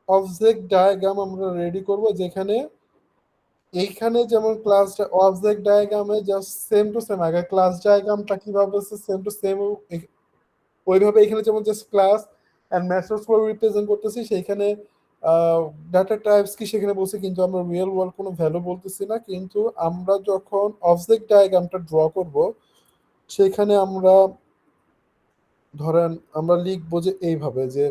অবজেক্ট ডায়াগ্রাম আমরা রেডি করব, যেখানে এইখানে যেমন ক্লাস অবজেক্ট ডায়াগ্রামে জাস্ট সেম টু সেম, আগে ক্লাস ডায়াগ্রামটা কিভাবে আছে সেম টু সেম, ওইভাবে এখানে যেমন জাস্ট ক্লাস এন্ড মেথডস গুলো রিপ্রেজেন্ট করতেছি, সেইখানে ডাটা টাইপস কি সেখানে বলছি, কিন্তু আমরা রিয়েল ওয়ার্ল্ড কোনো ভ্যালু বলতেছি না। কিন্তু আমরা যখন অবজেক্ট ডায়াগ্রামটা ড্র করব, সেখানে আমরা ধরেন আমরা লিখবো যে এইভাবে যে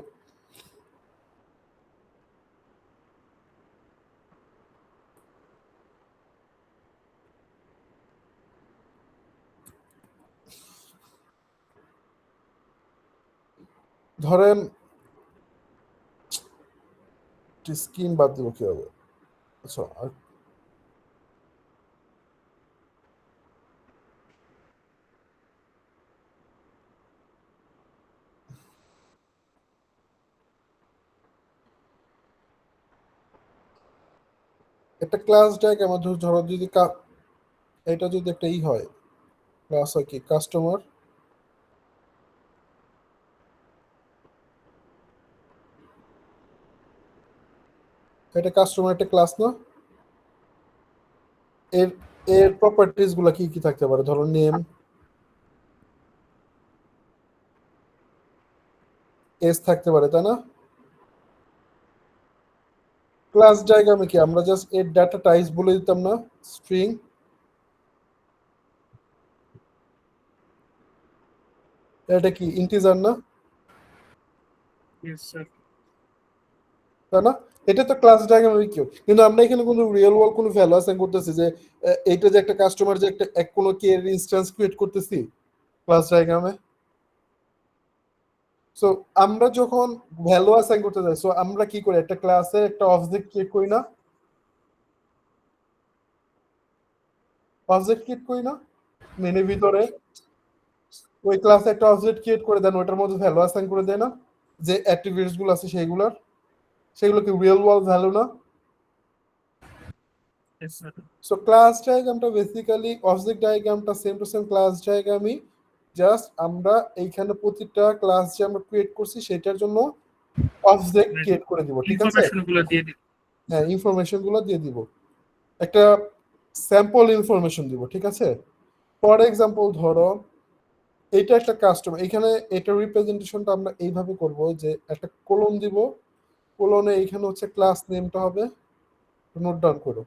ধরেন স্ক্রিন বাদ দিব কি হবে। আচ্ছা, একটা ক্লাস ডায়াগ্রাম ধরো যদি এটা যদি একটা হয় ক্লাস হয় কি কাস্টমার, এটা কাস্টমার একটা ক্লাস না, এর এর প্রপার্টিজ গুলা কি কি থাকতে পারে? ধরো নেম, এস থাকতে পারে, তাই না? ক্লাস ডায়াগ্রামে কি আমরা জাস্ট এর ডাটা টাইপস বলে দিতাম না, স্ট্রিং, এটা কি ইন্টিজার না, ইয়েস স্যার। তাই না? এটা তো ক্লাস ডায়াগ্রামের কি, কিন্তু আমরা এখানে কোনো রিয়েল ওয়ার্ল্ড কোনো ভ্যালু অ্যাসাইন করতেছি যে এইটা যে একটা কাস্টমার যে একটা কোনো কে এর ইনস্ট্যান্স ক্রিয়েট করতেছি ক্লাস ডায়াগ্রামে। সো আমরা যখন ভ্যালু অ্যাসাইন করতে যাই, সো আমরা কি করি, একটা ক্লাসে একটা অবজেক্ট ক্রিয়েট করি না, অবজেক্ট ক্রিয়েট করি না মেনের ভিতরে, ওই ক্লাসে একটা অবজেক্ট ক্রিয়েট করে দেন, ওটার মধ্যে ভ্যালু অ্যাসাইন করে দেয় না, যে অ্যাট্রিবিউটস গুলো আছে সেগুলো কি রিয়েল ওয়ার্ল্ড ভ্যালু না? Yes sir. সো ক্লাস ডায়াগ্রামটা বেসিক্যালি অবজেক্ট ডায়াগ্রামটা সেম টু সেম ক্লাস ডায়াগ্রামই, জাস্ট আমরা এইখানে প্রতিটা ক্লাস যে আমরা ক্রিয়েট করছি সেটার জন্য অবজেক্ট ক্রিয়েট করে দিব, ঠিক আছে? ইনফরমেশন গুলো দিয়ে দিন। হ্যাঁ, ইনফরমেশন গুলো দিয়ে দিব, একটা স্যাম্পল ইনফরমেশন দিব, ঠিক আছে? ফর এক্সাম্পল ধরো এটা একটা কাস্টমার, এখানে এটা রিপ্রেজেন্টেশনটা আমরা এইভাবে করব যে একটা কোলন দিব, কোলনে এইখানে হচ্ছে ক্লাস নেমটা হবে, নোট ডাউন করো,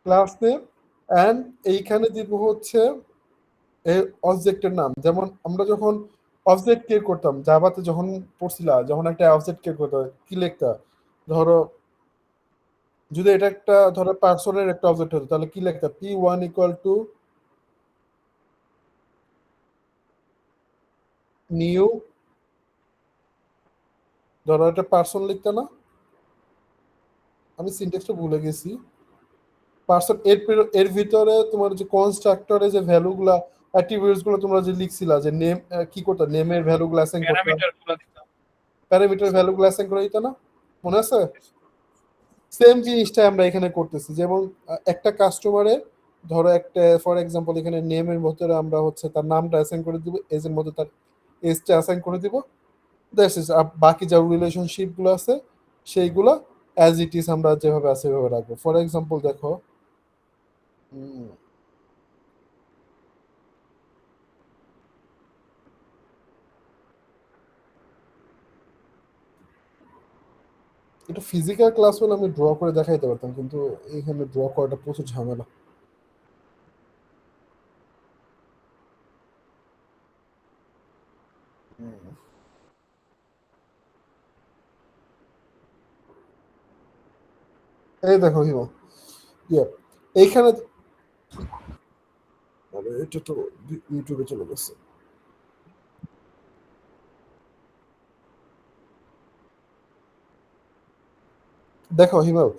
ক্লাস নেম, এন্ড এইখানে দিব হচ্ছে এই অবজেক্টের নাম। যেমন আমরা যখন অবজেক্ট ক্রিয়েট করতাম জাভাতে, যখন পড়ছিলা, যখন একটা অবজেক্ট ক্রিয়েট করতে হয় কি লিখতা, ধরো যদি এটা একটা ধরো পার্সনের একটা অবজেক্ট হতো তাহলে কি লিখতা, p1 ইকুয়াল টু নিউ, ধরো একটা পার্সন লিখতা না, আমি সিনট্যাক্সটা ভুলে গেছি, পার্সন এর ভিতরে তোমার যে কনস্ট্রাক্টরে যে ভ্যালুগুলা অ্যাট্রিবিউটস গুলো তোমরা যে লিখছিলা, যে নেম কি করতে, নেমের ভ্যালুগুলো অ্যাসাইন করতে, প্যারামিটার গুলো দিতে হবে। প্যারামিটার ভ্যালুগুলো অ্যাসাইন করে দিত না, মনে আছে? সেম জিনিসটা আমরা এখানে করতেছি, যেমন একটা কাস্টমারে ধরো একটা ফর এক্সাম্পল এখানে নেমের ভিতরে আমরা হচ্ছে তার নামটা অ্যাসাইন করে দিব, এজের মধ্যে তার এজটা অ্যাসাইন করে দিব, দ্যাটস ইট। বাকি যা রিলেশনশিপ গুলো আছে সেইগুলো অ্যাজ ইট ইজ আমরা যেভাবে আছে সেভাবে রাখবো। ফর এক্সাম্পল দেখো এটা ফিজিক্যাল ক্লাস হলে আমি ড্র করে দেখাইতে পারতাম, কিন্তু এখানে ড্র করাটা প্রচুর ঝামেলা। এই দেখো হিমো, এইখানে এটা তো ইউটিউবে চলে গেছে, দেখো হিমাল,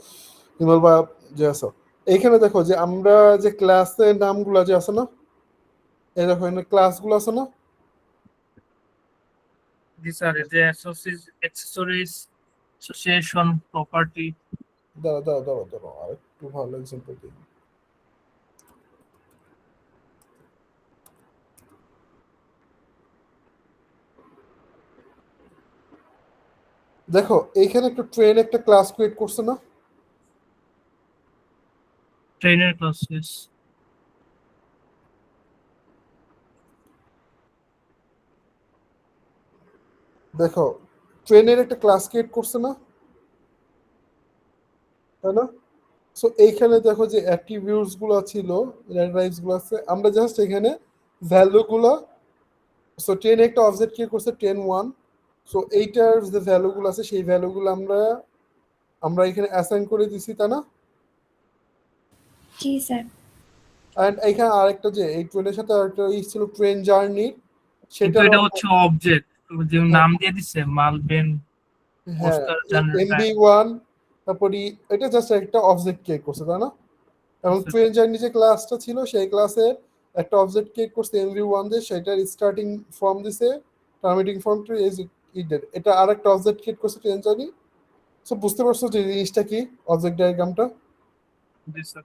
হিমাল বা যে আছো এইখানে দেখো যে আমরা যে ক্লাসের নামগুলো যে আছে না, এই দেখো এখানে ক্লাসগুলো আছে না, জি স্যার। এই যে অ্যাক্সেসরিজ, অ্যাসোসিয়েশন, প্রপার্টি। দাঁড়া দাঁড়া দাঁড়া দাঁড়া আর একটু ভালো এক্সাম্পল দিই। দেখো এইখানে একটা ট্রেন একটা ক্লাস ক্রিয়েট করছে না, ট্রেনের ক্লাসেস। দেখো ট্রেনের একটা ক্লাস ক্রিয়েট করছে না, তাই না? সো এইখানে দেখো যে অ্যাট্রিবিউটস গুলো ছিল, ড্রাইভস গুলো আছে, আমরা জাস্ট এখানে ভ্যালু গুলো, সো ট্রেন একটা অবজেক্ট ক্রিয়েট করছে ট্রেন 1, সো এইটার যে ভ্যালু গুলো আছে সেই ভ্যালু গুলো আমরা এখানে অ্যাসাইন করে দিছি, তাই না? জি স্যার। এন্ড এখানে আরেকটা যে এই ট্রেনের সাথে আরেকটা ছিল ট্রেন জার্নি, কিন্তু সেটা এটা হচ্ছে অবজেক্ট, যে নাম দিয়ে দিছে মালবেন হ্যাঁ পোস্টার জার্নাল। MB1, তারপর এটা জাস্ট একটা অবজেক্ট ক্রিয়েট করছে, তাই না? এবং ট্রেন জার্নি যে ক্লাসটা ছিল সেই ক্লাসে একটা অবজেক্ট ক্রিয়েট করছে MB1 দিয়ে, সেটার স্টার্টিং ফর্ম দিছে, terminating form to is it, এটা আরেকটা অবজেক্ট ক্রিয়েট করছে ট্রেন জার্নি, সো বুঝতে পারছো যে জিনিসটা কি অবজেক্ট ডায়াগ্রামটা? জি স্যার।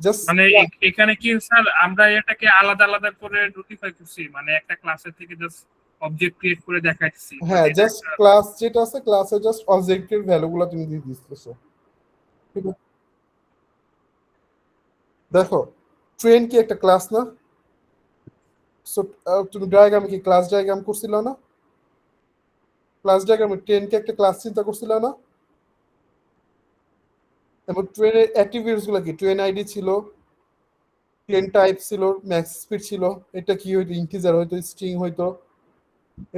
জাস্ট মানে এখানে কি স্যার আমরা এটাকে আলাদা আলাদা করে নোটিফাই করছি, মানে একটা ক্লাসের থেকে জাস্ট অবজেক্ট ক্রিয়েট করে দেখাচ্ছি। হ্যাঁ, জাস্ট ক্লাস যেটা আছে ক্লাসে জাস্ট অবজেক্টের ভ্যালুগুলো তুমি দিয়ে দিতেছো। ঠিক আছে, দেখো ট্রেন কি একটা ক্লাস না? সো তুমি ডায়াগ্রামে কি ক্লাস ডায়াগ্রাম করছিল না? ক্লাস ডায়াগ্রামে ট্রেন কি একটা ক্লাস চিন্তা করছিল না? এবং ট্রেনের অ্যাট্রিবিউটস গুলো কি? ট্রেন আইডি ছিল, ট্রেন টাইপ ছিল, ম্যাক্স স্পিড ছিল, এটা কি হইতো? ইন্টিজার হইতো, স্ট্রিং হইতো,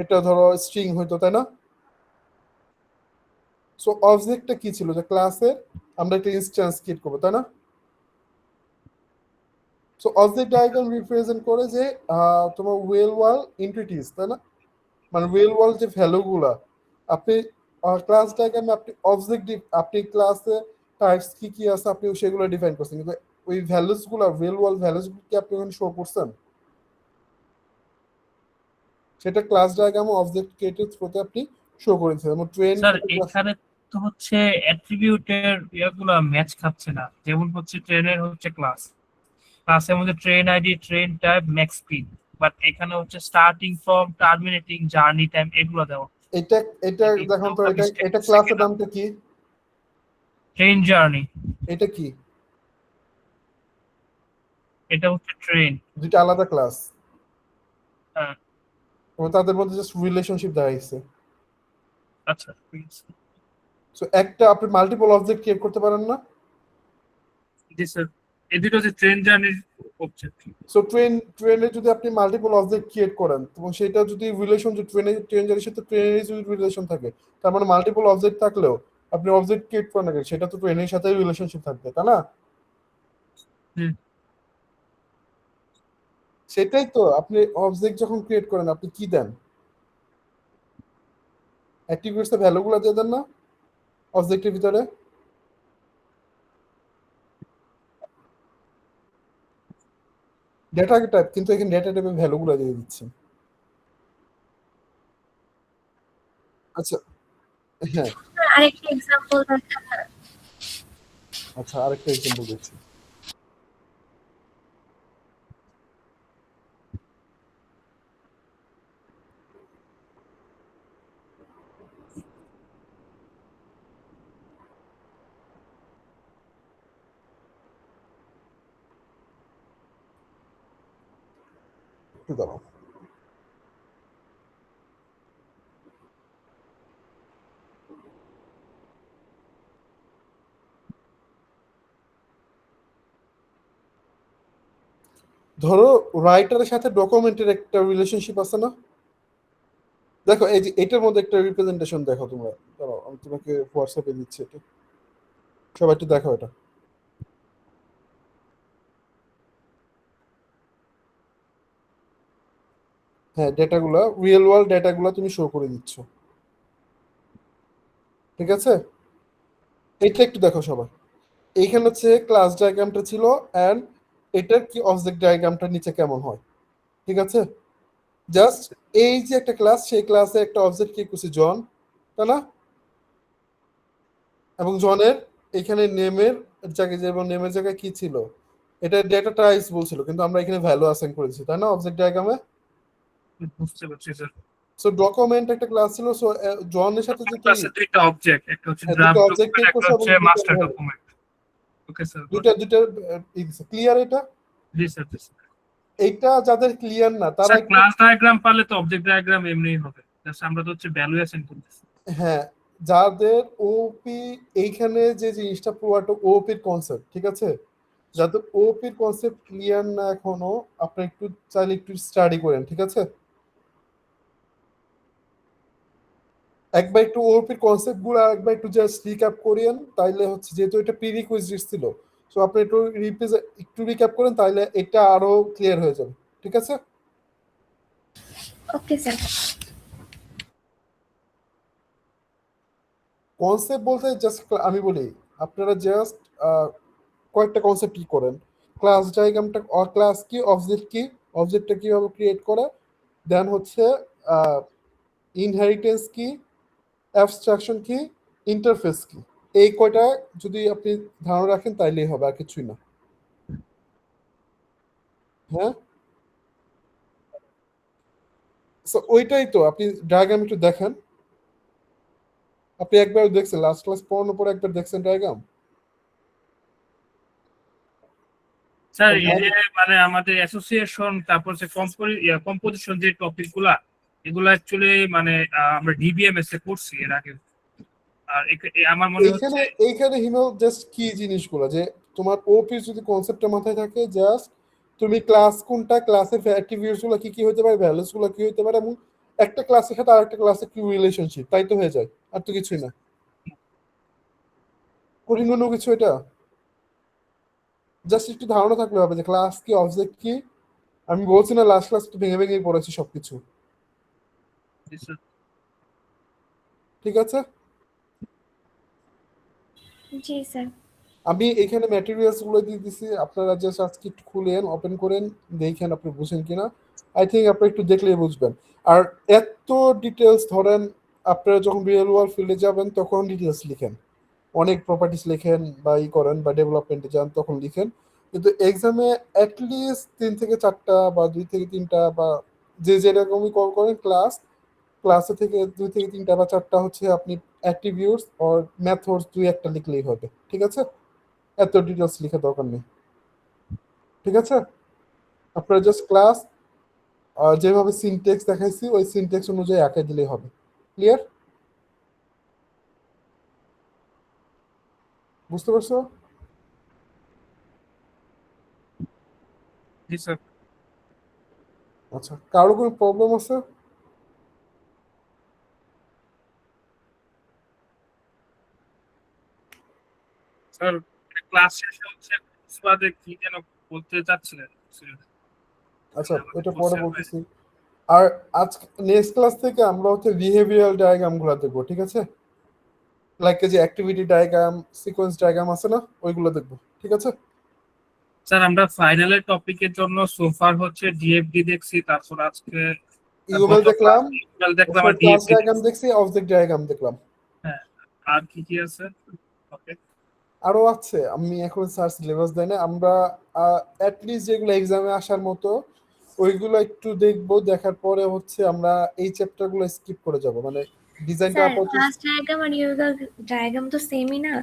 এটা ধরো স্ট্রিং হইতো, তাই না? সো অবজেক্টটা কি ছিল? যে ক্লাসে আমরা একটা ইনস্ট্যান্স ক্রিয়েট করবো, তাই না? সো অবজেক্ট ডায়াগ্রাম রিপ্রেজেন্ট করে যে তোমার ওয়েল ওয়াল এন্টিটিস, তাই না? মানে ওয়েল ওয়াল যে ভ্যালুগুলা আপনি ক্লাস ডায়াগ্রামে আপনি অবজেক্ট আপনি ক্লাসে টাইপস কি কি আছে আপনি সেগুলো ডিফাইন করছেন, কিন্তু ওই ভ্যালুস গুলা ওয়েল ওয়াল ভ্যালুস কি আপনি ওখানে শো করছেন? সেটা ক্লাস ডায়াগ্রামে অবজেক্ট ক্রিয়েটেড থ্রুতে আপনি শো করেছেন। এবং ট্রেন স্যার এখানে তো হচ্ছে অ্যাট্রিবিউটের ইয়াগুলো ম্যাচ খাচ্ছে না, যেমন হচ্ছে ট্রেনের হচ্ছে ক্লাসের মধ্যে train ID, train type, max speed, but এখানে হচ্ছে starting from, terminating, journey time এগুলো দেওয়া। এটা এটা দেখুন তো, এটা ক্লাসের নামটা কি? Train journey. এটা কি? এটা হচ্ছে ট্রেন। দুইটা আলাদা ক্লাস, হ্যাঁ এবং তাদের মধ্যে জাস্ট রিলেশনশিপ দেখাইছে। আচ্ছা ঠিক আছে। সো একটা আপনি মাল্টিপল অবজেক্ট ক্রিয়েট করতে পারেন না? জি স্যার, এই দুটো হচ্ছে ট্রেন জার্নির অবজেক্ট। সো ট্রেনে যদি আপনি মাল্টিপল অবজেক্ট ক্রিয়েট করেন এবং সেটা যদি রিলেশন যে ট্রেন জার্নির সাথে ট্রেনের যদি রিলেশন থাকে, তার মানে মাল্টিপল অবজেক্ট থাকলেও আপনি অবজেক্ট ক্রিয়েট করেন না কেন, সেটা তো ট্রেনের সাথে রিলেশনশিপ থাকবে, তাই না? হুম। সেটাই তো, আপনি অবজেক্ট যখন ক্রিয়েট করেন আপনি কি দেন? অ্যাট্রিবিউটস এর ভ্যালুগুলো দিয়ে দেন না অবজেক্টের ভিতরে? ডেটা টাইপ, কিন্তু এখানে ডেটা টাইপের ভ্যালুগুলো দিয়ে দিচ্ছি। আচ্ছা, হ্যাঁ, আরেকটা এক্সাম্পল আচ্ছা আরেকটা এক্সাম্পল দিচ্ছি। একটু দাঁড়াও। ধরো রাইটারের সাথে ডকুমেন্টের একটা রিলেশনশিপ আছে না? দেখো এই যে এটার মধ্যে একটা রিপ্রেজেন্টেশন দেখো তোমরা, দাঁড়াও আমি তোমাকে হোয়াটসঅ্যাপে দিচ্ছি, এটা সবাই একটু দেখো এটা। হ্যাঁ, ডেটাগুলো রিয়েল ওয়ার্ল্ড ডেটাগুলো তুমি শো করে দিচ্ছ, ঠিক আছে? এটা একটু দেখো সবাই। এইখানে হচ্ছে ক্লাস ডায়াগ্রামটা ছিল, এন্ড এটার কি অবজেক্ট ডায়াগ্রামটা নিচে কেমন হয়, ঠিক আছে? জাস্ট এই যে একটা ক্লাস, সেই ক্লাসে একটা অবজেক্ট কি করছে জন, তাই না? এবং জনের এখানে নেমের জায়গায়, যেমন নেমের জায়গায় কি ছিল, এটা ডেটা টাইপস বলছিল, কিন্তু আমরা এখানে ভ্যালু অ্যাসাইন করেছি, তাই না অবজেক্ট ডায়াগ্রামে? বুঝতে পারছি স্যার। সো ডকুমেন্ট একটা ক্লাস ছিল, সো জনের সাথে যে ক্লাসে দুইটা অবজেক্ট, একটা হচ্ছে দুটো ড্রাফট object ডকুমেন্ট, একটা করছে এবং হচ্ছে দুটো master value। Document. Okay sir. দুটা ক্লিয়ার এটা? জি স্যার। এইটা যাদের ক্লিয়ার না তারা স্যার একটু, ক্লাস ডায়াগ্রাম পারলে তো অবজেক্ট ডায়াগ্রাম এমনিই হবে, জাস্ট আমরা তো হচ্ছে ভ্যালু অ্যাসাইন করতেছি। হ্যাঁ, যাদের ওপি এইখানে যে জিনিসটা পুরোটা ওপির কনসেপ্ট, ঠিক আছে? যাদের ওপির কনসেপ্ট ক্লিয়ার না এখনো, আপনি একটু চাইলে একটু স্টাডি করেন, ঠিক আছে? একবার একটু ওপির কনসেপ্ট গুলো একবার একটু জাস্ট রিক্যাপ করিয়েন, তাইলে হচ্ছে যেহেতু এটা প্রিরিকুইজিট ছিল, সো আপনি একটু রিক্যাপ করেন, তাইলে এটা আরো ক্লিয়ার হয়ে যাবে, ঠিক আছে? Okay sir. কনসেপ্ট বলতে জাস্ট আমি বলি, আপনারা জাস্ট কয়েকটা কনসেপ্ট কি করেন, ক্লাস ডায়াগ্রামটা, ক্লাস কি, অবজেক্টটা কিভাবে ক্রিয়েট করে, দেন হচ্ছে ইনহেরিটেন্স কি, অ্যাবস্ট্রাকশন কি, ইন্টারফেস কি, এই কয়টা যদি আপনি ধারণা রাখেন তাইলেই হবে, আর কিছুই না। হ্যাঁ, So, ওইটাই তো আপনি ডায়াগ্রাম একটু দেখেন। আপনি একবার দেখছেন, লাস্ট ক্লাস পড়ানোর পর একবার দেখছেন ডায়াগ্রাম? স্যার এই যে মানে আমাদের অ্যাসোসিয়েশন, তারপর যে কম্পোজিশন যে টপিক গুলা, এগুলা অ্যাকচুয়ালি মানে আমরা ডিবিএমএস এ করছি এর আগে। আর আমার মনে হচ্ছে এইখানে হিমেল জাস্ট কি জিনিসগুলো, যে তোমার ওপি যদি কনসেপ্টটা মাথায় থাকে, জাস্ট তুমি ক্লাস কোনটা, ক্লাসের অ্যাক্টিভিটিস গুলো কি কি হতে পারে, ভ্যালুস গুলো কি হতে পারে, এবং একটা ক্লাসের সাথে আরেকটা ক্লাসের কি রিলেশনশিপ, তাই তো হয়ে যায়, আর তো কিছুই না। কঠিন কোনো কিছু এটা, জাস্ট একটু ধারণা থাকলে হবে যে ক্লাস কি, অবজেক্ট কি। আমি বলছি না লাস্ট ক্লাস তো ভেঙে ভেঙে পড়েছি সবকিছু, ঠিক আছে? জি স্যার। আমি এখানে ম্যাটেরিয়ালস গুলো দিয়ে দিছি, আপনারা জাস্ট আজকে একটু খুলেন, ওপেন করেন, দেখেন আপনি বুঝেন কিনা। আই থিঙ্ক আপনি একটু দেখলেই বুঝবেন। আর এত ডিটেলস ধরেন, আপনারা যখন রিয়েল ওয়ার্ল্ড ফিল্ডে যাবেন তখন ডিটেলস লিখেন, অনেক প্রপার্টিস লিখেন বা ই করেন, বা ডেভেলপমেন্টে যান তখন লিখেন। কিন্তু এক্সামে অ্যাটলিস্ট 3 থেকে 4টা বা 2 থেকে 3টা, বা যে যেরকমই করেন ক্লাসে থেকে 2 থেকে 3টা বা 4টা হচ্ছে আপনি অ্যাট্রিবিউটস অর মেথডস 2-1টা লিখলেই হবে, ঠিক আছে? এত ডিটেলস লিখে দরকার নেই, ঠিক আছে? আপনারা জাস্ট ক্লাস যেভাবে সিনটেক্স দেখাইছি ওই সিনটেক্স অনুযায়ী আঁকে দিলেই হবে। ক্লিয়ার? বুঝতে পারছো? জি স্যার। আচ্ছা, কারো কোনো প্রবলেম আছে? স্যার ক্লাস শেষে হচ্ছে বাদে কি যেন বলতে চাচ্ছিলেন? আচ্ছা, এটা পরে বলতেছি। আর আজ নেক্সট ক্লাস থেকে আমরা হচ্ছে বিহেভিয়ারাল ডায়াগ্রাম গুলো দেখবো, ঠিক আছে? লাইক যে অ্যাক্টিভিটি ডায়াগ্রাম, সিকোয়েন্স ডায়াগ্রাম আছে না, ওইগুলো দেখবো, ঠিক আছে? স্যার আমরা ফাইনালের টপিকের জন্য সোফার হচ্ছে ডিএফডি দেখছি, তারপর আজকে ইউএমএল দেখলাম, দেখলাম আর ক্লাস ডিএফডি। ডায়াগ্রাম দেখছি, অবজেক্ট ডায়াগ্রাম দেখলাম। হ্যাঁ, আর কি কি আছে? ওকে, আরো আছে, আমি এখন স্যার সিলেবাস দেয় না, আমরা অ্যাটলিস্ট যেগুলো এক্সামে আসার মতো ওইগুলো একটু দেখবো, দেখার পরে হচ্ছে আমরা এই চ্যাপ্টার গুলো স্কিপ করে যাব, মানে ডিজাইনটা স্যার আপাতত। ক্লাস ডায়াগ্রাম আর ইউজার ডায়াগ্রাম তো সেমই না?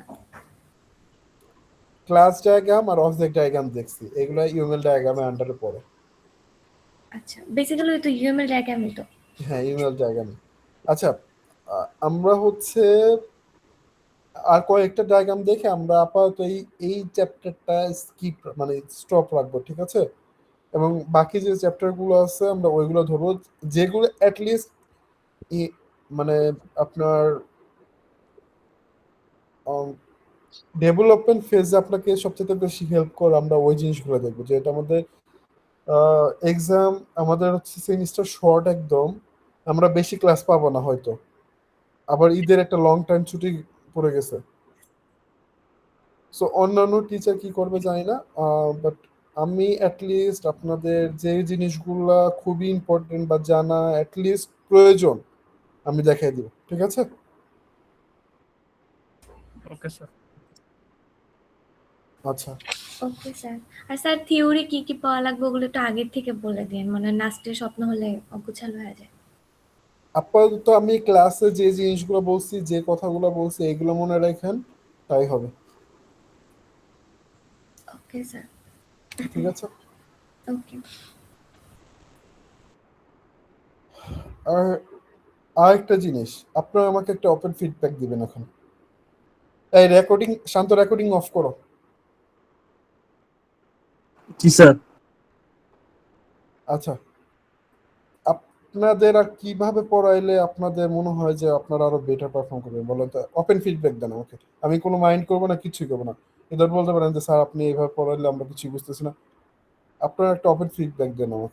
ক্লাস ডায়াগ্রাম আর অবজেক্ট ডায়াগ্রাম দেখছি, এগুলো ইউএমএল ডায়াগ্রামের আন্ডারে পড়ে। আচ্ছা, বেসিক্যালি ওই তো ইউএমএল ডায়াগ্রামই তো। হ্যাঁ, ইউএমএল ডায়াগ্রাম। আচ্ছা, আমরা হচ্ছে আর কয়েকটা ডায়াগ্রাম দেখে আমরা আপাতত এই চ্যাপ্টারটা স্কিপ, মানে স্টপ রাখবো, ঠিক আছে? এবং বাকি যে চ্যাপ্টার গুলো আছে আমরা ওইগুলো ধরবো, যেগুলো অ্যাটলিস্ট মানে আপনার ডেভেলপমেন্ট ফেজে আপনাকে সবচেয়ে বেশি হেল্প করে, আমরা ওই জিনিসগুলো দেখবো। যেটা আমাদের এক্সাম, আমাদের হচ্ছে সেমিস্টার শর্ট একদম, আমরা বেশি ক্লাস পাবো না হয়তো, আবার ঈদের একটা লং টাইম ছুটি পড়ে গেছে। সো অন্যান্য টিচার কি করবে জানি না, বাট আমি অ্যাটলিস্ট আপনাদের যে জিনিসগুলা খুবই ইম্পর্টেন্ট বা জানা অ্যাটলিস্ট প্রয়োজন আমি দেখাই দিব, ঠিক আছে? Okay sir. আচ্ছা, ওকে স্যার। আর স্যার থিওরি কি কি পড়া লাগবে ওগুলো একটু আগের থেকে বলে দিন, মানে লাস্টে স্বপ্ন হলে অগোছালো হয়ে যায়। আপাতত আমি ক্লাসে যে জিনিসগুলো বলছি, যে কথাগুলো বলছি, এগুলো মনে রাখেন, তাই হবে, ওকে স্যার। ঠিক আছে? ওকে। আর আরেকটা জিনিস, আপনারা আমাকে একটা ওপেন ফিডব্যাক দিবেন এখন। এই রেকর্ডিং, শান্ত রেকর্ডিং অফ করো। জি স্যার। আচ্ছা, আপনাদের আর কিভাবে পড়াইলে আপনাদের মনে হয় যে আপনারা আরো বেটার পারফর্ম করবেন বলেন তো? ওপেন ফিডব্যাক দেন আমাকে, আমি কোনো মাইন্ড করবো না, কিছুই করবো না। এদের বলতে পারেন যে স্যার আপনি এইভাবে পড়াইলে আমরা কিছুই বুঝতেছি না, আপনারা একটা ওপেন ফিডব্যাক দেন আমাকে।